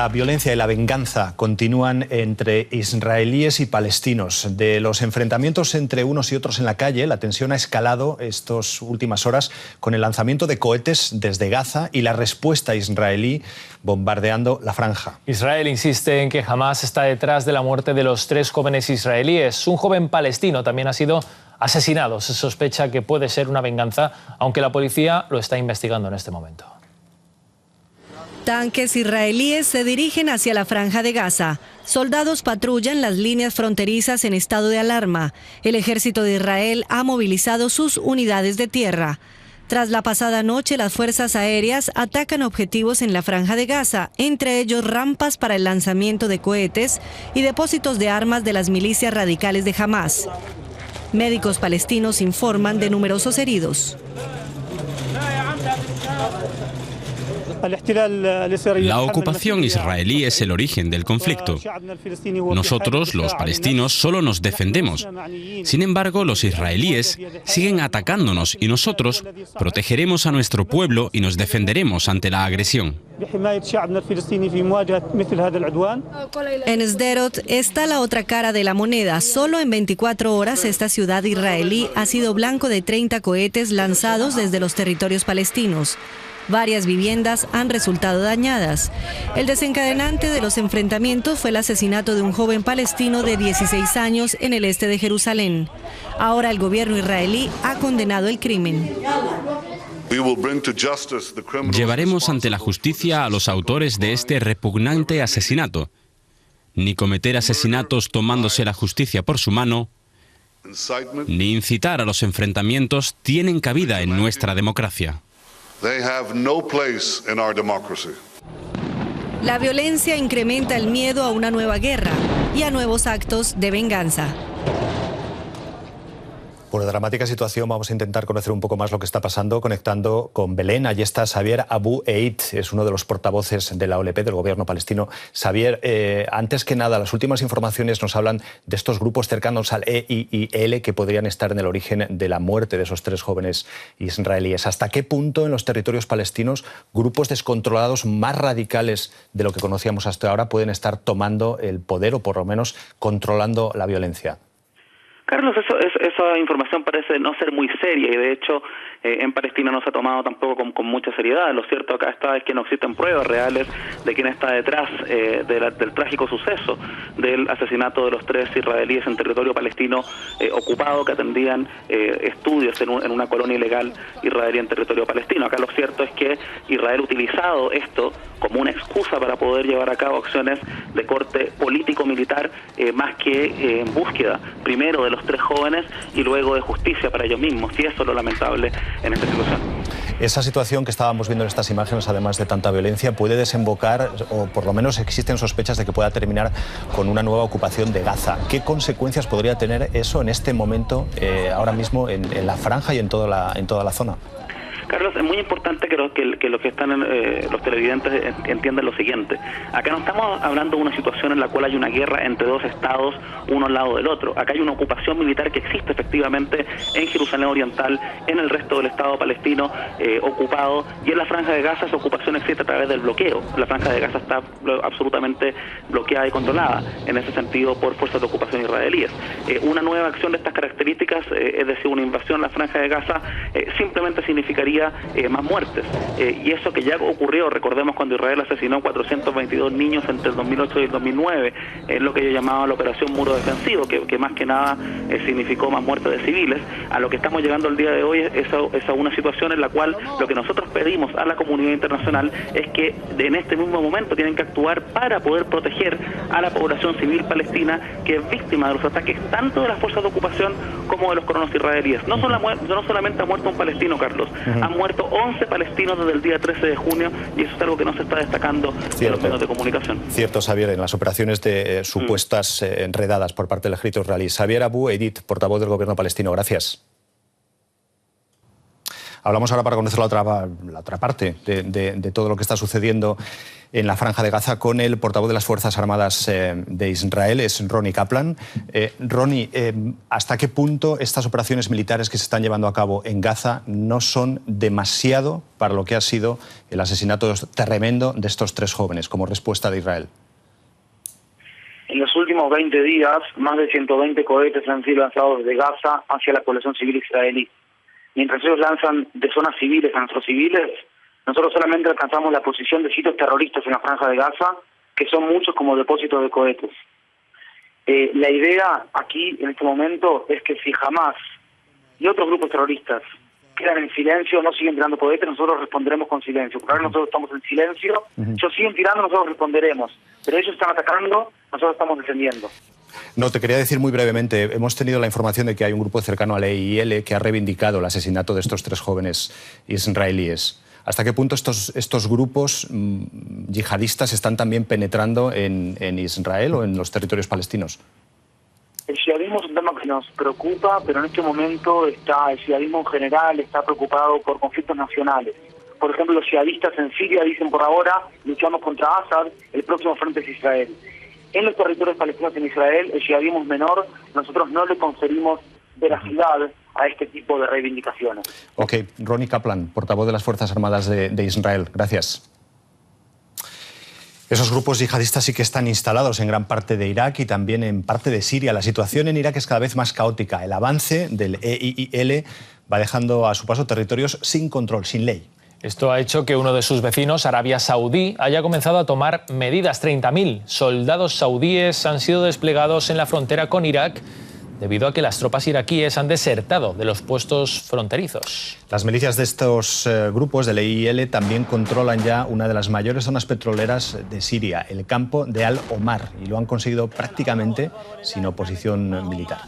La violencia y la venganza continúan entre israelíes y palestinos. De los enfrentamientos entre unos y otros en la calle, la tensión ha escalado estas últimas horas con el lanzamiento de cohetes desde Gaza y la respuesta israelí bombardeando la franja. Israel insiste en que Hamás está detrás de la muerte de los 3 jóvenes israelíes. Un joven palestino también ha sido asesinado. Se sospecha que puede ser una venganza, aunque la policía lo está investigando en este momento. Tanques israelíes se dirigen hacia la franja de Gaza. Soldados patrullan las líneas fronterizas en estado de alarma. El ejército de Israel ha movilizado sus unidades de tierra. Tras la pasada noche, las fuerzas aéreas atacan objetivos en la franja de Gaza, entre ellos rampas para el lanzamiento de cohetes y depósitos de armas de las milicias radicales de Hamás. Médicos palestinos informan de numerosos heridos. La ocupación israelí es el origen del conflicto. Nosotros, los palestinos, solo nos defendemos. Sin embargo, los israelíes siguen atacándonos y nosotros protegeremos a nuestro pueblo y nos defenderemos ante la agresión. En Sderot está la otra cara de la moneda. Solo en 24 horas esta ciudad israelí ha sido blanco de 30 cohetes lanzados desde los territorios palestinos. Varias viviendas han resultado dañadas. El desencadenante de los enfrentamientos fue el asesinato de un joven palestino de 16 años en el este de Jerusalén. Ahora el gobierno israelí ha condenado el crimen. Llevaremos ante la justicia a los autores de este repugnante asesinato. Ni cometer asesinatos tomándose la justicia por su mano, ni incitar a los enfrentamientos tienen cabida en nuestra democracia. La violencia incrementa el miedo a una nueva guerra y a nuevos actos de venganza. Por dramática situación vamos a intentar conocer un poco más lo que está pasando, conectando con Belén. Allí está Xavier Abu Eid, es uno de los portavoces de la OLP, del gobierno palestino. Xavier, antes que nada, las últimas informaciones nos hablan de estos grupos cercanos al EIIL que podrían estar en el origen de la muerte de esos 3 jóvenes israelíes. ¿Hasta qué punto en los territorios palestinos grupos descontrolados más radicales de lo que conocíamos hasta ahora pueden estar tomando el poder o por lo menos controlando la violencia? Carlos, esa información parece no ser muy seria y de hecho en Palestina no se ha tomado tampoco con mucha seriedad. Lo cierto acá es que no existen pruebas reales de quién está detrás del trágico suceso del asesinato de los 3 israelíes en territorio palestino ocupado que atendían estudios en una colonia ilegal israelí en territorio palestino. Acá lo cierto es que Israel ha utilizado esto como una excusa para poder llevar a cabo acciones de corte político-militar más que en búsqueda primero de los 3 jóvenes y luego de justicia para ellos mismos, y eso es lo lamentable en esta situación. Esa situación que estábamos viendo en estas imágenes, además de tanta violencia, puede desembocar, o por lo menos existen sospechas de que pueda terminar con una nueva ocupación de Gaza. ¿Qué consecuencias podría tener eso en este momento, ahora mismo, en la franja y en toda la zona? Carlos, es muy importante que los que están los televidentes entiendan lo siguiente. Acá no estamos hablando de una situación en la cual hay una guerra entre 2 estados, uno al lado del otro. Acá hay una ocupación militar que existe efectivamente en Jerusalén Oriental, en el resto del estado palestino ocupado, y en la franja de Gaza esa ocupación existe a través del bloqueo. La franja de Gaza está absolutamente bloqueada y controlada en ese sentido por fuerzas de ocupación israelíes. Una nueva acción de estas características, es decir, una invasión a la franja de Gaza, simplemente significaría más muertes. Y eso que ya ocurrió, recordemos cuando Israel asesinó 422 niños entre el 2008 y el 2009, es lo que yo llamaba la operación muro defensivo, que más que nada significó más muertes de civiles. A lo que estamos llegando el día de hoy es a una situación en la cual lo que nosotros pedimos a la comunidad internacional es que en este mismo momento tienen que actuar para poder proteger a la población civil palestina que es víctima de los ataques tanto de las fuerzas de ocupación como de los colonos israelíes. No solamente ha muerto un palestino, Carlos, han muerto 11 palestinos desde el día 13 de junio y eso es algo que no se está destacando en los medios de comunicación. Cierto, Xavier, en las operaciones de supuestas enredadas por parte del ejército israelí. Xavier Abu Eid, portavoz del gobierno palestino, gracias. Hablamos ahora para conocer la otra parte de todo lo que está sucediendo en la Franja de Gaza con el portavoz de las Fuerzas Armadas de Israel, es Ronnie Kaplan. Ronnie, ¿hasta qué punto estas operaciones militares que se están llevando a cabo en Gaza no son demasiado para lo que ha sido el asesinato tremendo de estos 3 jóvenes como respuesta de Israel? En los últimos 20 días, más de 120 cohetes han sido lanzados desde Gaza hacia la población civil israelí. Mientras ellos lanzan de zonas civiles a nuestros civiles, nosotros solamente alcanzamos la posición de sitios terroristas en la Franja de Gaza, que son muchos como depósitos de cohetes. La idea aquí, en este momento, es que si Hamás y otros grupos terroristas quedan en silencio, no siguen tirando cohetes, nosotros responderemos con silencio. Por ahora nosotros estamos en silencio, ellos siguen tirando, nosotros responderemos. Pero ellos están atacando, nosotros estamos defendiendo. No, te quería decir muy brevemente, hemos tenido la información de que hay un grupo cercano al EIL que ha reivindicado el asesinato de estos 3 jóvenes israelíes. ¿Hasta qué punto estos grupos yihadistas están también penetrando en Israel o en los territorios palestinos? El yihadismo es un tema que nos preocupa, pero en este momento el yihadismo en general está preocupado por conflictos nacionales. Por ejemplo, los yihadistas en Siria dicen por ahora, luchamos contra Assad, el próximo frente es Israel. En los territorios palestinos en Israel, el yihadismo es menor, nosotros no le conferimos veracidad a este tipo de reivindicaciones. Ok, Ronnie Kaplan, portavoz de las Fuerzas Armadas de Israel. Gracias. Esos grupos yihadistas sí que están instalados en gran parte de Irak y también en parte de Siria. La situación en Irak es cada vez más caótica. El avance del EIL va dejando a su paso territorios sin control, sin ley. Esto ha hecho que uno de sus vecinos, Arabia Saudí, haya comenzado a tomar medidas. 30.000 soldados saudíes han sido desplegados en la frontera con Irak debido a que las tropas iraquíes han desertado de los puestos fronterizos. Las milicias de estos grupos del EIL también controlan ya una de las mayores zonas petroleras de Siria, el campo de Al-Omar, y lo han conseguido prácticamente sin oposición militar.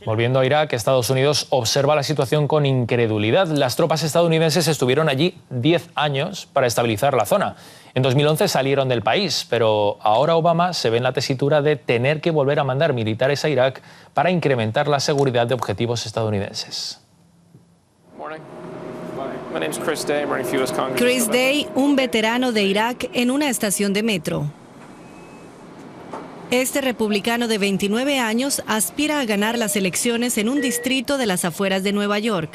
Volviendo a Irak, Estados Unidos observa la situación con incredulidad. Las tropas estadounidenses estuvieron allí 10 años para estabilizar la zona. En 2011 salieron del país, pero ahora Obama se ve en la tesitura de tener que volver a mandar militares a Irak para incrementar la seguridad de objetivos estadounidenses. Chris Day, un veterano de Irak en una estación de metro. Este republicano de 29 años aspira a ganar las elecciones en un distrito de las afueras de Nueva York.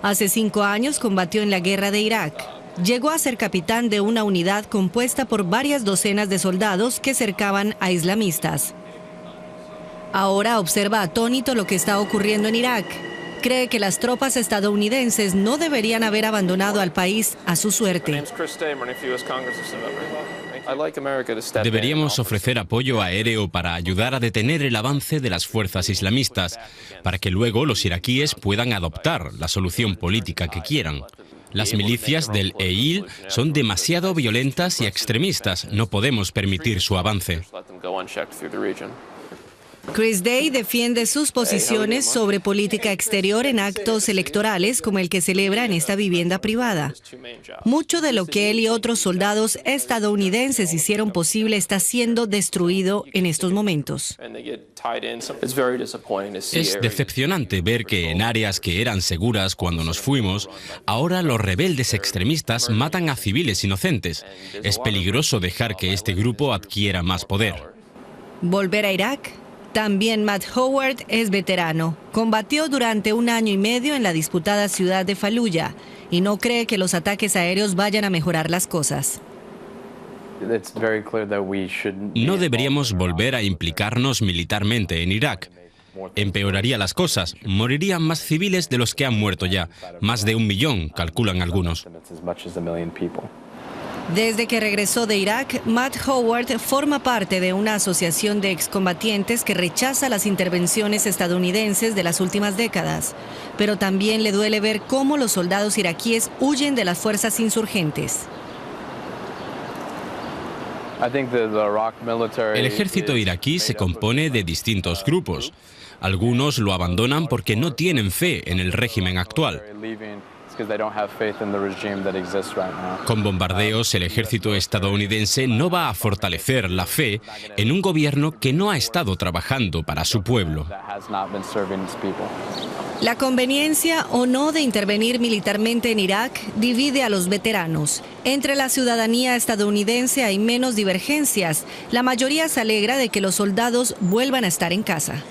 Hace 5 años combatió en la guerra de Irak. Llegó a ser capitán de una unidad compuesta por varias docenas de soldados que cercaban a islamistas. Ahora observa atónito lo que está ocurriendo en Irak. Cree que las tropas estadounidenses no deberían haber abandonado al país a su suerte. Deberíamos ofrecer apoyo aéreo para ayudar a detener el avance de las fuerzas islamistas, para que luego los iraquíes puedan adoptar la solución política que quieran. Las milicias del EIL son demasiado violentas y extremistas. No podemos permitir su avance. Chris Day defiende sus posiciones sobre política exterior en actos electorales como el que celebra en esta vivienda privada. Mucho de lo que él y otros soldados estadounidenses hicieron posible está siendo destruido en estos momentos. Es decepcionante ver que en áreas que eran seguras cuando nos fuimos, ahora los rebeldes extremistas matan a civiles inocentes. Es peligroso dejar que este grupo adquiera más poder. ¿Volver a Irak? También Matt Howard es veterano. Combatió durante 1 año y medio en la disputada ciudad de Fallujah y no cree que los ataques aéreos vayan a mejorar las cosas. No deberíamos volver a implicarnos militarmente en Irak. Empeoraría las cosas. Morirían más civiles de los que han muerto ya. Más de 1 millón, calculan algunos. Desde que regresó de Irak, Matt Howard forma parte de una asociación de excombatientes que rechaza las intervenciones estadounidenses de las últimas décadas. Pero también le duele ver cómo los soldados iraquíes huyen de las fuerzas insurgentes. El ejército iraquí se compone de distintos grupos. Algunos lo abandonan porque no tienen fe en el régimen actual. Con bombardeos, el ejército estadounidense no va a fortalecer la fe en un gobierno que no ha estado trabajando para su pueblo. La conveniencia o no de intervenir militarmente en Irak divide a los veteranos. Entre la ciudadanía estadounidense hay menos divergencias. La mayoría se alegra de que los soldados vuelvan a estar en casa.